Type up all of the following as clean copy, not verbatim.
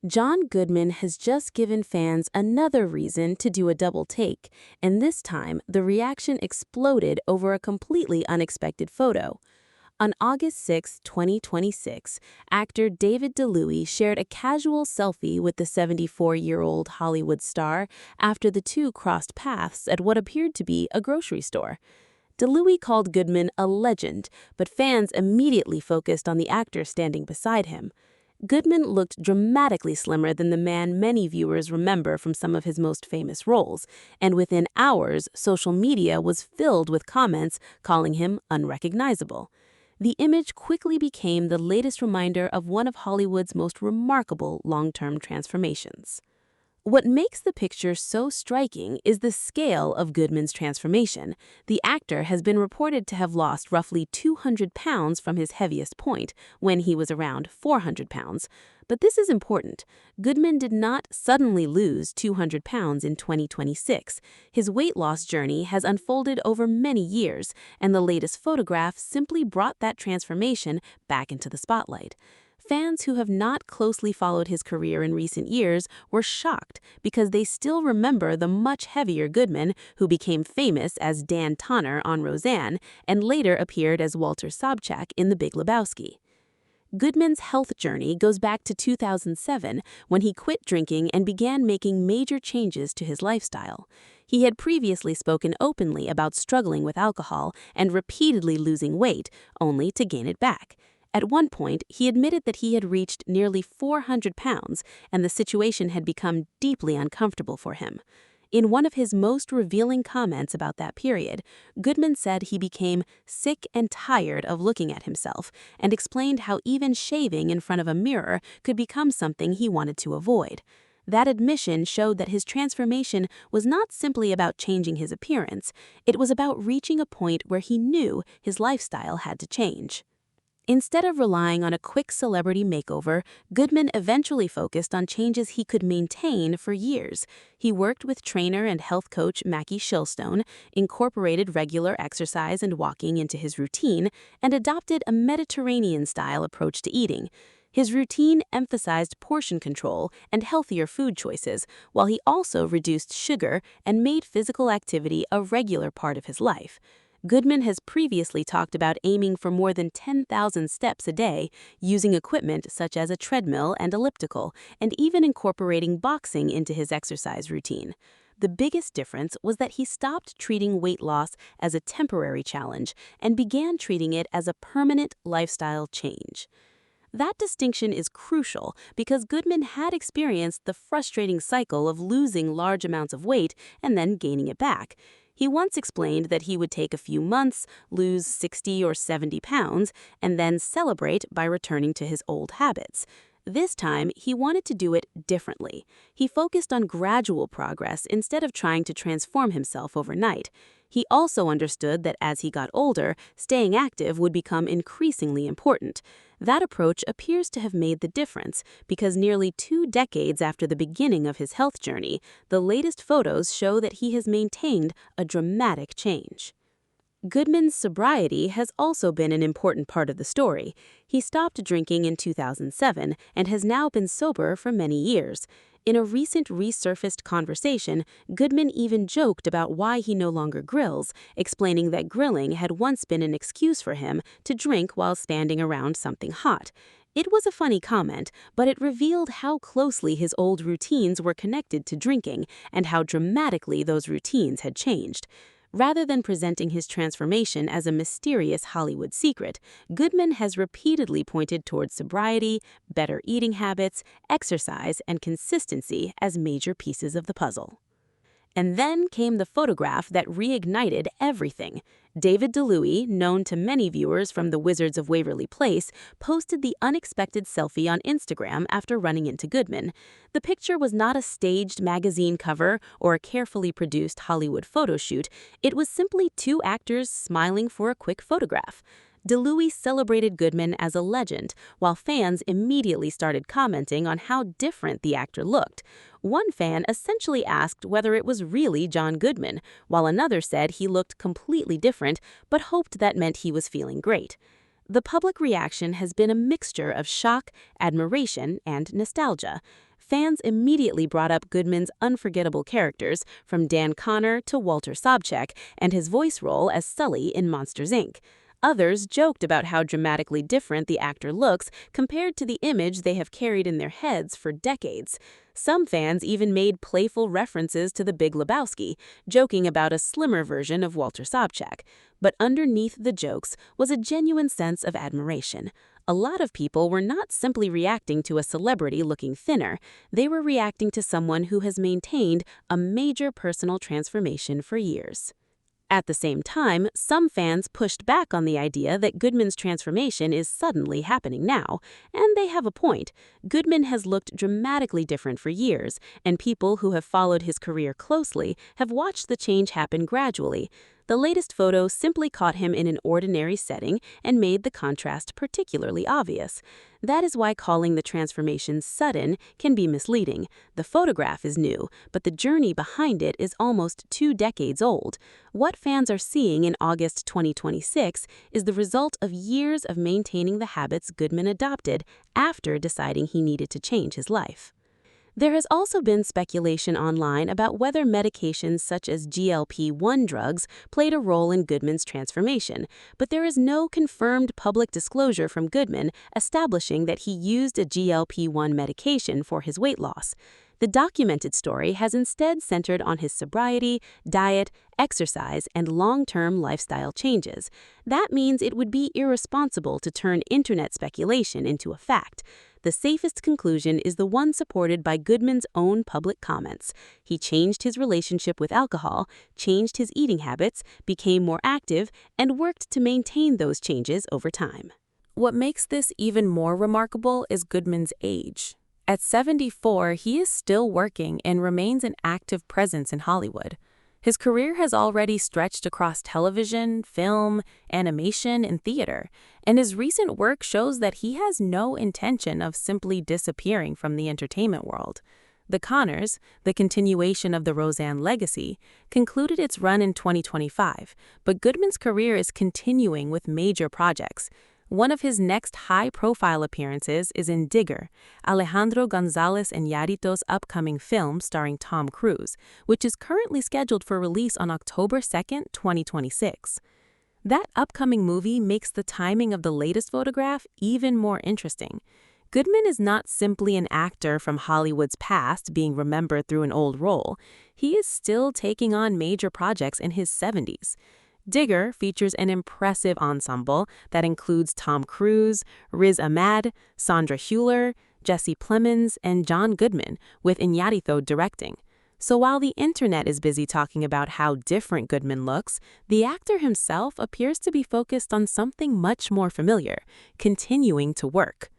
John Goodman has just given fans another reason to do a double take, and this time the reaction exploded over a completely unexpected photo. On August 6, 2026, actor David DeLuise shared a casual selfie with the 74-year-old Hollywood star after the two crossed paths at what appeared to be a grocery store. DeLuise called Goodman a legend, but fans immediately focused on the actor standing beside him. Goodman looked dramatically slimmer than the man many viewers remember from some of his most famous roles, and within hours, social media was filled with comments calling him unrecognizable. The image quickly became the latest reminder of one of Hollywood's most remarkable long-term transformations. What makes the picture so striking is the scale of Goodman's transformation. The actor has been reported to have lost roughly 200 pounds from his heaviest point, when he was around 400 pounds. But this is important. Goodman did not suddenly lose 200 pounds in 2026. His weight loss journey has unfolded over many years, and the latest photograph simply brought that transformation back into the spotlight. Fans who have not closely followed his career in recent years were shocked because they still remember the much heavier Goodman who became famous as Dan Tonner on Roseanne and later appeared as Walter Sobchak in The Big Lebowski. Goodman's health journey goes back to 2007 when he quit drinking and began making major changes to his lifestyle. He had previously spoken openly about struggling with alcohol and repeatedly losing weight, only to gain it back. At one point, he admitted that he had reached nearly 400 pounds and the situation had become deeply uncomfortable for him. In one of his most revealing comments about that period, Goodman said he became sick and tired of looking at himself and explained how even shaving in front of a mirror could become something he wanted to avoid. That admission showed that his transformation was not simply about changing his appearance, it was about reaching a point where he knew his lifestyle had to change. Instead of relying on a quick celebrity makeover, Goodman eventually focused on changes he could maintain for years. He worked with trainer and health coach Mackie Shilstone, incorporated regular exercise and walking into his routine, and adopted a Mediterranean-style approach to eating. His routine emphasized portion control and healthier food choices, while he also reduced sugar and made physical activity a regular part of his life. Goodman has previously talked about aiming for more than 10,000 steps a day, using equipment such as a treadmill and elliptical, and even incorporating boxing into his exercise routine. The biggest difference was that he stopped treating weight loss as a temporary challenge and began treating it as a permanent lifestyle change. That distinction is crucial because Goodman had experienced the frustrating cycle of losing large amounts of weight and then gaining it back. He once explained that he would take a few months, lose 60 or 70 pounds, and then celebrate by returning to his old habits. This time, he wanted to do it differently. He focused on gradual progress instead of trying to transform himself overnight. He also understood that as he got older, staying active would become increasingly important. That approach appears to have made the difference because nearly 2 decades after the beginning of his health journey, the latest photos show that he has maintained a dramatic change. Goodman's sobriety has also been an important part of the story. He stopped drinking in 2007 and has now been sober for many years. In a recent resurfaced conversation, Goodman even joked about why he no longer grills, explaining that grilling had once been an excuse for him to drink while standing around something hot. It was a funny comment, but it revealed how closely his old routines were connected to drinking and how dramatically those routines had changed. Rather than presenting his transformation as a mysterious Hollywood secret, Goodman has repeatedly pointed towards sobriety, better eating habits, exercise, and consistency as major pieces of the puzzle. And then came the photograph that reignited everything. David DeLuise, known to many viewers from The Wizards of Waverly Place, posted the unexpected selfie on Instagram after running into Goodman. The picture was not a staged magazine cover or a carefully produced Hollywood photo shoot. It was simply two actors smiling for a quick photograph. DeLuise celebrated Goodman as a legend, while fans immediately started commenting on how different the actor looked. One fan essentially asked whether it was really John Goodman, while another said he looked completely different but hoped that meant he was feeling great. the public reaction has been a mixture of shock, admiration, and nostalgia. Fans immediately brought up Goodman's unforgettable characters, from Dan Connor to Walter Sobchak, and his voice role as Sulley in Monsters, Inc. Others joked about how dramatically different the actor looks compared to the image they have carried in their heads for decades. Some fans even made playful references to the Big Lebowski, joking about a slimmer version of Walter Sobchak. But underneath the jokes was a genuine sense of admiration. A lot of people were not simply reacting to a celebrity looking thinner, they were reacting to someone who has maintained a major personal transformation for years. At the same time, some fans pushed back on the idea that Goodman's transformation is suddenly happening now, and they have a point. Goodman has looked dramatically different for years, and people who have followed his career closely have watched the change happen gradually. The latest photo simply caught him in an ordinary setting and made the contrast particularly obvious. That is why calling the transformation sudden can be misleading. The photograph is new, but the journey behind it is almost 2 decades old. What fans are seeing in August 2026 is the result of years of maintaining the habits Goodman adopted after deciding he needed to change his life. There has also been speculation online about whether medications such as GLP-1 drugs played a role in Goodman's transformation, but there is no confirmed public disclosure from Goodman establishing that he used a GLP-1 medication for his weight loss. The documented story has instead centered on his sobriety, diet, exercise, and long-term lifestyle changes. That means it would be irresponsible to turn internet speculation into a fact. The safest conclusion is the one supported by Goodman's own public comments. He changed his relationship with alcohol, changed his eating habits, became more active, and worked to maintain those changes over time. What makes this even more remarkable is Goodman's age. At 74, he is still working and remains an active presence in Hollywood. His career has already stretched across television, film, animation, and theater, and his recent work shows that he has no intention of simply disappearing from the entertainment world. The Conners, the continuation of the Roseanne legacy, concluded its run in 2025, but Goodman's career is continuing with major projects. One of his next high-profile appearances is in Digger, Alejandro González Iñárritu's upcoming film starring Tom Cruise, which is currently scheduled for release on October 2, 2026. That upcoming movie makes the timing of the latest photograph even more interesting. Goodman is not simply an actor from Hollywood's past being remembered through an old role. He is still taking on major projects in his 70s. Digger features an impressive ensemble that includes Tom Cruise, Riz Ahmed, Sandra Hüller, Jesse Plemons, and John Goodman, with Iñárritu directing. So while the internet is busy talking about how different Goodman looks, the actor himself appears to be focused on something much more familiar: continuing to work.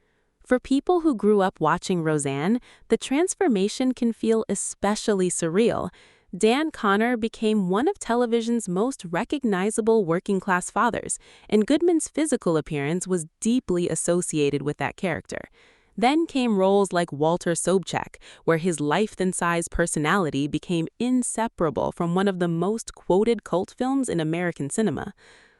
For people who grew up watching Roseanne, the transformation can feel especially surreal. Dan Connor became one of television's most recognizable working-class fathers, and Goodman's physical appearance was deeply associated with that character. Then came roles like Walter Sobchak, where his life-and-size personality became inseparable from one of the most quoted cult films in American cinema.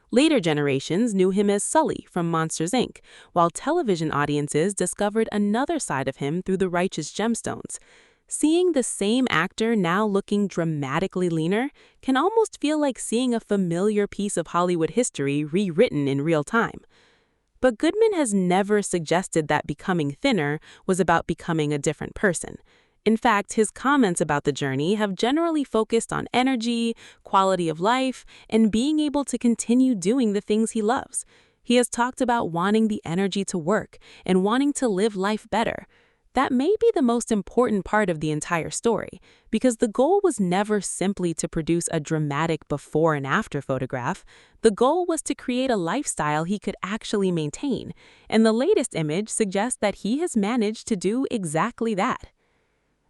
Later generations knew him as Sulley from Monsters, Inc., while television audiences discovered another side of him through The Righteous Gemstones. Seeing the same actor now looking dramatically leaner can almost feel like seeing a familiar piece of Hollywood history rewritten in real time. But Goodman has never suggested that becoming thinner was about becoming a different person. In fact, his comments about the journey have generally focused on energy, quality of life, and being able to continue doing the things he loves. He has talked about wanting the energy to work and wanting to live life better. That may be the most important part of the entire story, because the goal was never simply to produce a dramatic before and after photograph. The goal was to create a lifestyle he could actually maintain, and the latest image suggests that he has managed to do exactly that.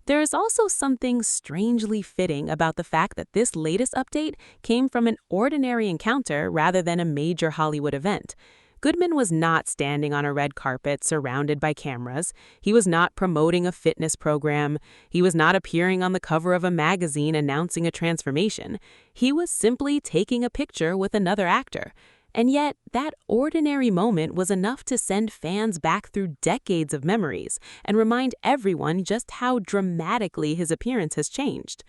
There is also something strangely fitting about the fact that this latest update came from an ordinary encounter rather than a major Hollywood event. Goodman was not standing on a red carpet surrounded by cameras. He was not promoting a fitness program. He was not appearing on the cover of a magazine announcing a transformation. He was simply taking a picture with another actor. And yet, that ordinary moment was enough to send fans back through decades of memories and remind everyone just how dramatically his appearance has changed.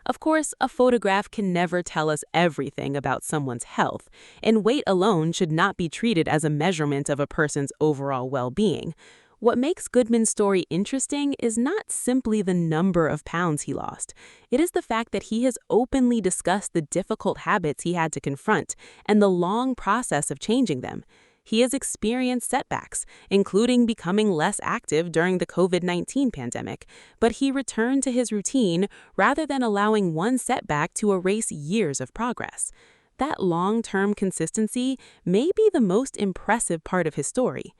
Of course, a photograph can never tell us everything about someone's health, and weight alone should not be treated as a measurement of a person's overall well-being. What makes Goodman's story interesting is not simply the number of pounds he lost. It is the fact that he has openly discussed the difficult habits he had to confront and the long process of changing them. He has experienced setbacks, including becoming less active during the COVID-19 pandemic, but he returned to his routine rather than allowing one setback to erase years of progress. That long-term consistency may be the most impressive part of his story.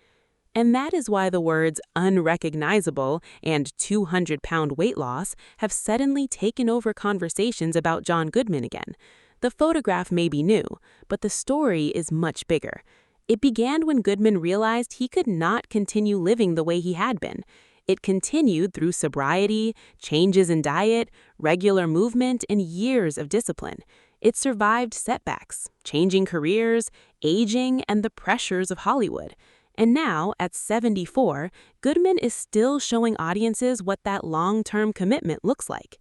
And that is why the words unrecognizable and 200-pound weight loss have suddenly taken over conversations about John Goodman again. The photograph may be new, but the story is much bigger. It began when Goodman realized he could not continue living the way he had been. It continued through sobriety, changes in diet, regular movement, and years of discipline. It survived setbacks, changing careers, aging, and the pressures of Hollywood. And now, at 74, Goodman is still showing audiences what that long-term commitment looks like.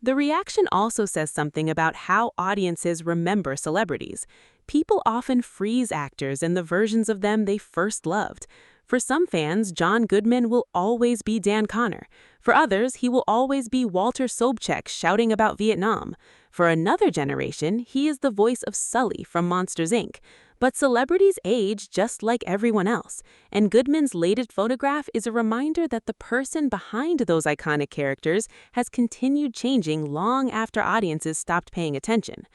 The reaction also says something about how audiences remember celebrities. People often freeze actors in the versions of them they first loved. For some fans, John Goodman will always be Dan Connor. For others, he will always be Walter Sobchak shouting about Vietnam. For another generation, he is the voice of Sulley from Monsters, Inc. But celebrities age just like everyone else, and Goodman's latest photograph is a reminder that the person behind those iconic characters has continued changing long after audiences stopped paying attention.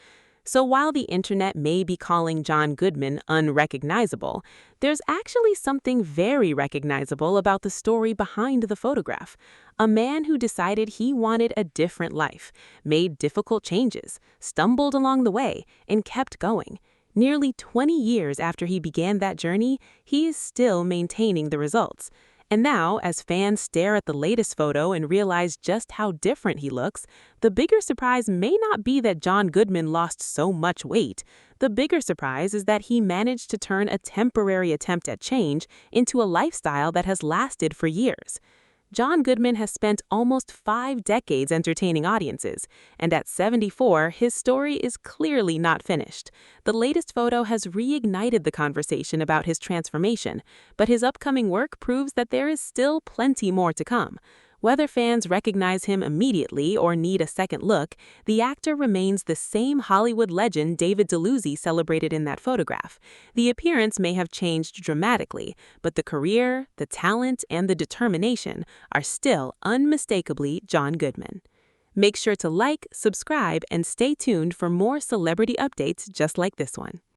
So while the internet may be calling John Goodman unrecognizable, there's actually something very recognizable about the story behind the photograph. A man who decided he wanted a different life, made difficult changes, stumbled along the way, and kept going. Nearly 20 years after he began that journey, he is still maintaining the results. And now, as fans stare at the latest photo and realize just how different he looks, the bigger surprise may not be that John Goodman lost so much weight. The bigger surprise is that he managed to turn a temporary attempt at change into a lifestyle that has lasted for years. John Goodman has spent almost 5 decades entertaining audiences, and at 74, his story is clearly not finished. The latest photo has reignited the conversation about his transformation, but his upcoming work proves that there is still plenty more to come. Whether fans recognize him immediately or need a second look, the actor remains the same Hollywood legend David Deluzzi celebrated in that photograph. The appearance may have changed dramatically, but the career, the talent, and the determination are still unmistakably John Goodman. Make sure to like, subscribe, and stay tuned for more celebrity updates just like this one.